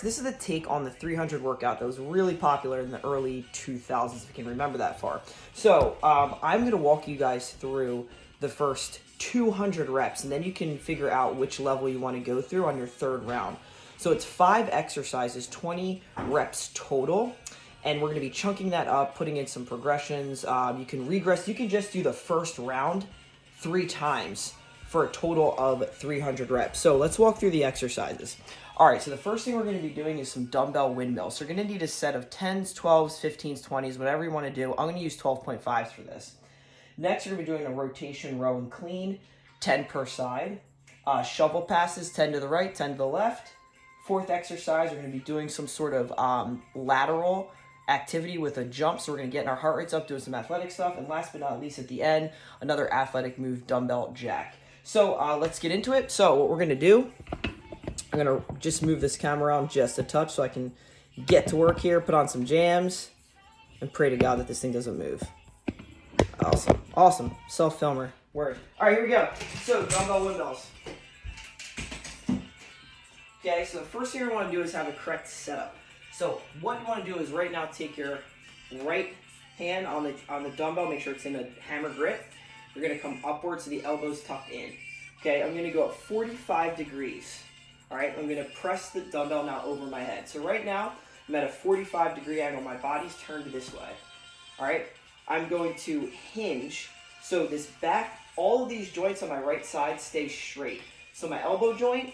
This is the take on the 300 workout that was really popular in the early 2000s, if you can remember that far. So I'm going to walk you guys through the first 200 reps, and then you can figure out which level you want to go through on your third round. So it's 5 exercises, 20 reps total, and we're going to be chunking that up, putting in some progressions. You can regress. You can just do the first round 3 times for a total of 300 reps. So let's walk through the exercises. All right, so the first thing we're going to be doing is some dumbbell windmills. So you're going to need a set of 10s, 12s, 15s, 20s, whatever you want to do. I'm going to use 12.5s for this. Next, you're going to be doing a rotation row and clean, 10 per side. Shovel passes, 10 to the right, 10 to the left. Fourth exercise, we're going to be doing some sort of lateral activity with a jump. So we're going to get our heart rates up, doing some athletic stuff. And last but not least, at the end, another athletic move, dumbbell jack. So let's get into it. So what we're going to do, I'm going to just move this camera around just a touch so I can get to work here, put on some jams, and pray to God that this thing doesn't move. Awesome. Awesome. Self-filmer. Word. All right, here we go. So, dumbbell windmills. Okay, so the first thing we want to do is have a correct setup. So what you want to do is right now take your right hand on the dumbbell, make sure it's in a hammer grip. You're going to come upwards so the elbows tucked in. Okay, I'm going to go at 45 degrees. All right, I'm going to press the dumbbell now over my head. So right now, I'm at a 45-degree angle. My body's turned this way. All right, I'm going to hinge. So this back, all of these joints on my right side stay straight. So my elbow joint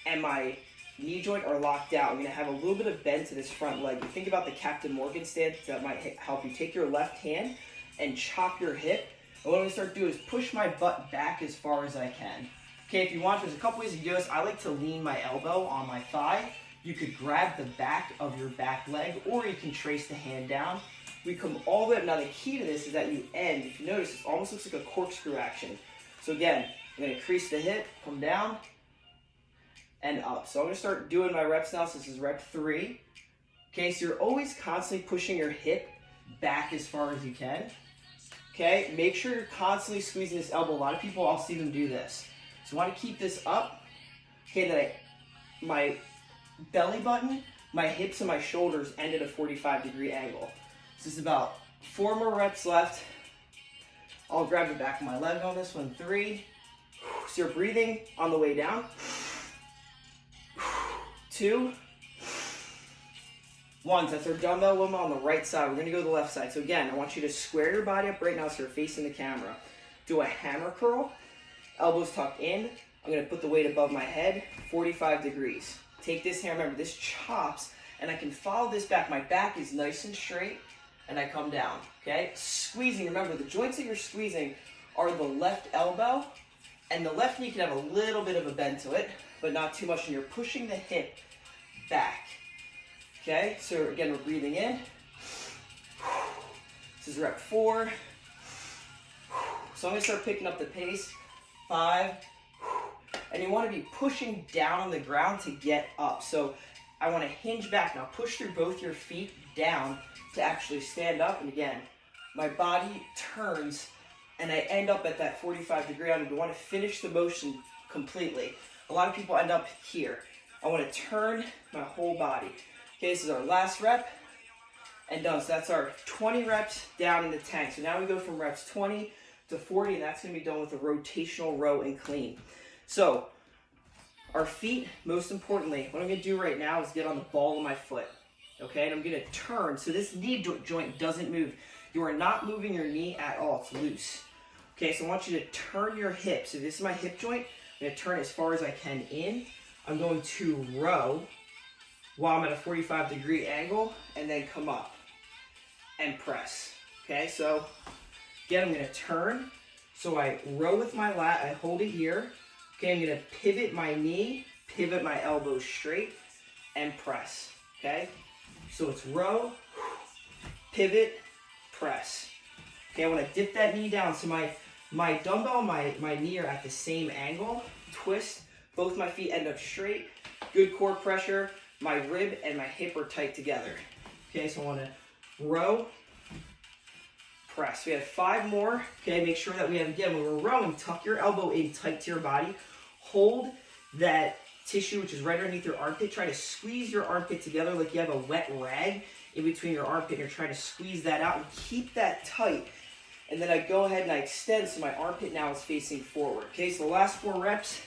and my knee joint are locked out. I'm going to have a little bit of bend to this front leg. You think about the Captain Morgan stance that might help you. Take your left hand and chop your hip. And what I'm going to start doing is push my butt back as far as I can. Okay, if you want, there's a couple ways to do this. I like to lean my elbow on my thigh. You could grab the back of your back leg, or you can trace the hand down. We come all the way up. Now the key to this is that you end. If you notice, it almost looks like a corkscrew action. So again, I'm going to crease the hip, come down, and up. So I'm going to start doing my reps now. So this is rep 3. Okay, so you're always constantly pushing your hip back as far as you can. Okay, make sure you're constantly squeezing this elbow. A lot of people, I'll see them do this. So I want to keep this up. Okay, that my belly button, my hips, and my shoulders end at a 45-degree angle. This is about 4 more reps left. I'll grab the back of my leg on this one. 3. So you're breathing on the way down. 2. 1. So that's our dumbbell windmill on the right side. We're going to go to the left side. So again, I want you to square your body up right now so you're facing the camera. Do a hammer curl. Elbows tucked in. I'm going to put the weight above my head, 45 degrees. Take this here, remember this chops, and I can follow this back. My back is nice and straight, and I come down, okay? Squeezing, remember the joints that you're squeezing are the left elbow, and the left knee can have a little bit of a bend to it, but not too much, and you're pushing the hip back, okay? So again, we're breathing in. This is rep 4. So I'm going to start picking up the pace. 5, and you want to be pushing down on the ground to get up. So I want to hinge back. Now push through both your feet down to actually stand up. And again, my body turns and I end up at that 45-degree angle. You want to finish the motion completely. A lot of people end up here. I want to turn my whole body. Okay, this is our last rep and done. So that's our 20 reps down in the tank. So now we go from reps 20 to 40, and that's going to be done with a rotational row and clean. So our feet, most importantly, what I'm going to do right now is get on the ball of my foot, okay? And I'm going to turn, so this knee joint doesn't move. You are not moving your knee at all. It's loose. Okay, so I want you to turn your hips. So this is my hip joint. I'm going to turn as far as I can in. I'm going to row while I'm at a 45-degree angle, and then come up and press, okay? So again, I'm going to turn. So I row with my lat. I hold it here. Okay, I'm going to pivot my knee, pivot my elbow straight, and press. Okay? So it's row, pivot, press. Okay, I want to dip that knee down. So my dumbbell, my knee are at the same angle. Twist. Both my feet end up straight. Good core pressure. My rib and my hip are tight together. Okay, so I want to row, press. We have 5 more. Okay, make sure that we have, again, when we're rowing, tuck your elbow in tight to your body. Hold that tissue, which is right underneath your armpit. Try to squeeze your armpit together like you have a wet rag in between your armpit, and you're trying to squeeze that out and keep that tight. And then I go ahead and I extend so my armpit now is facing forward. Okay, so the last 4 reps.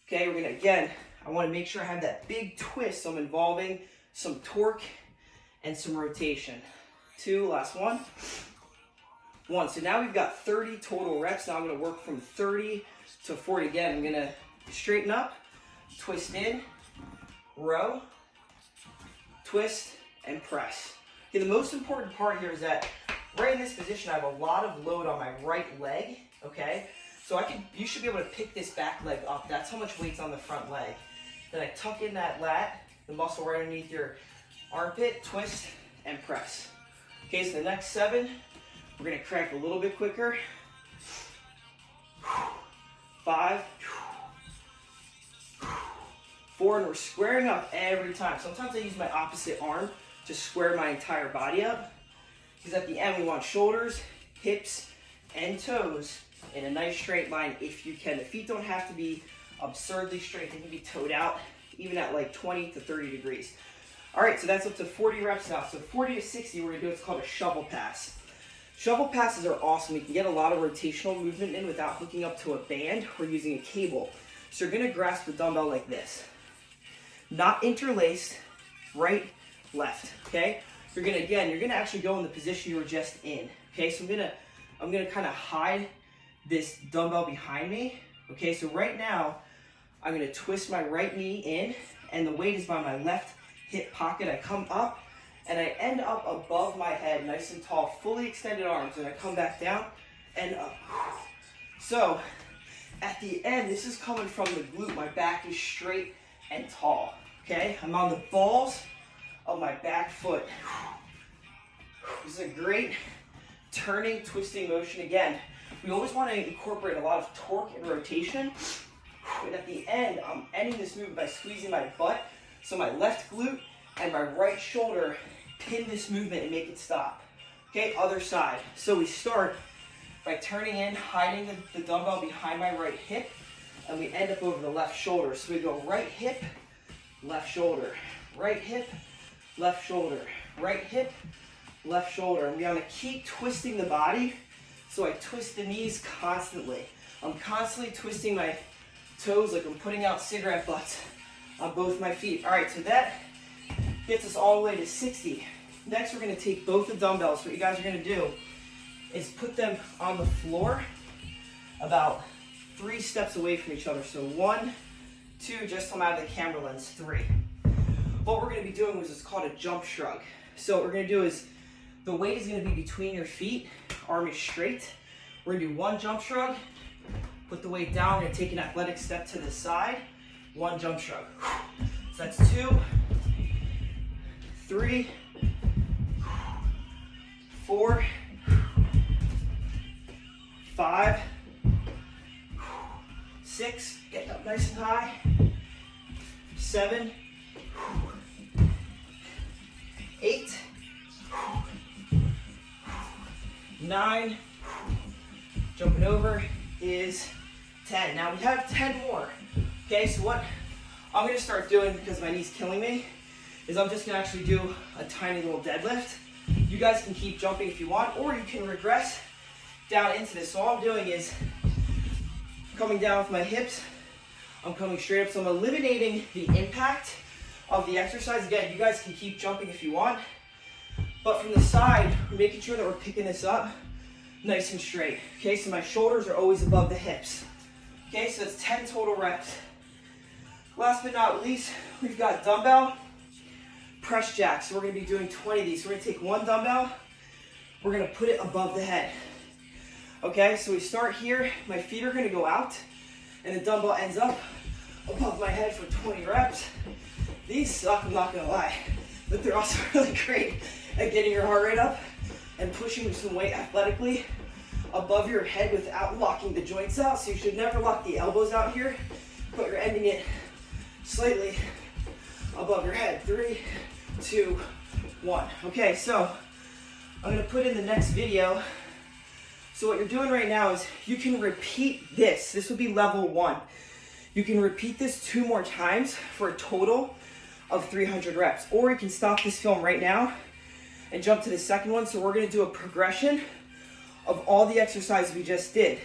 Okay, we're gonna, again, I wanna make sure I have that big twist, so I'm involving some torque and some rotation. 2, last 1. 1, so now we've got 30 total reps. Now I'm gonna work from 30 to 40. Again, I'm gonna straighten up, twist in, row, twist, and press. Okay, the most important part here is that right in this position, I have a lot of load on my right leg, okay? So you should be able to pick this back leg up. That's how much weight's on the front leg. Then I tuck in that lat, the muscle right underneath your armpit, twist, and press. Okay, so the next 7, we're gonna crank a little bit quicker. 5, 4, and we're squaring up every time. Sometimes I use my opposite arm to square my entire body up, because at the end we want shoulders, hips, and toes in a nice straight line if you can. The feet don't have to be absurdly straight. They can be toed out, even at like 20 to 30 degrees. All right, so that's up to 40 reps now. So 40 to 60, we're gonna do what's called a shovel pass. Shovel passes are awesome. We can get a lot of rotational movement in without hooking up to a band or using a cable. So you're gonna grasp the dumbbell like this. Not interlaced, right, left, okay? You're gonna actually go in the position you were just in, okay? So I'm gonna kind of hide this dumbbell behind me, okay? So right now, I'm gonna twist my right knee in, and the weight is by my left hip pocket. I come up, and I end up above my head, nice and tall, fully extended arms, and I come back down and up. So, at the end, this is coming from the glute. My back is straight and tall, okay? I'm on the balls of my back foot. This is a great turning, twisting motion. Again, we always want to incorporate a lot of torque and rotation. And at the end, I'm ending this movement by squeezing my butt, so my left glute and my right shoulder pin this movement and make it stop. Okay, other side. So we start by turning in, hiding the dumbbell behind my right hip, and we end up over the left shoulder. So we go right hip, left shoulder, right hip, left shoulder, right hip, left shoulder. And we want to keep twisting the body, so I twist the knees constantly. I'm constantly twisting my toes like I'm putting out cigarette butts on both my feet. All right, so that gets us all the way to 60. Next, we're gonna take both the dumbbells. What you guys are gonna do is put them on the floor about 3 steps away from each other. So 1, 2, just come out of the camera lens, 3. What we're gonna be doing is it's called a jump shrug. So what we're gonna do is the weight is gonna be between your feet, arm is straight. We're gonna do 1 jump shrug, put the weight down, we're gonna take an athletic step to the side, 1 jump shrug. So that's 2, 3, 4, 5, 6, getting up nice and high, 7, 8, 9, jumping over is 10. Now we have 10 more. Okay, so what I'm gonna start doing, because my knee's killing me, is I'm just gonna actually do a tiny little deadlift. You guys can keep jumping if you want, or you can regress down into this. So all I'm doing is coming down with my hips, I'm coming straight up, so I'm eliminating the impact of the exercise. Again, you guys can keep jumping if you want, but from the side, we're making sure that we're picking this up nice and straight. Okay, so my shoulders are always above the hips. Okay, so that's 10 total reps. Last but not least, we've got dumbbell press jacks. So we're gonna be doing 20 of these. So we're gonna take 1 dumbbell, we're gonna put it above the head. Okay, so we start here, my feet are gonna go out, and the dumbbell ends up above my head for 20 reps. These suck, I'm not gonna lie, but they're also really great at getting your heart rate up and pushing some weight athletically above your head without locking the joints out. So you should never lock the elbows out here, but you're ending it slightly above your head. 3, 2, 1. Okay, so I'm gonna put in the next video. So what you're doing right now is you can repeat this. This would be level 1. You can repeat this 2 more times for a total of 300 reps. Or you can stop this film right now and jump to the second one. So we're gonna do a progression of all the exercises we just did.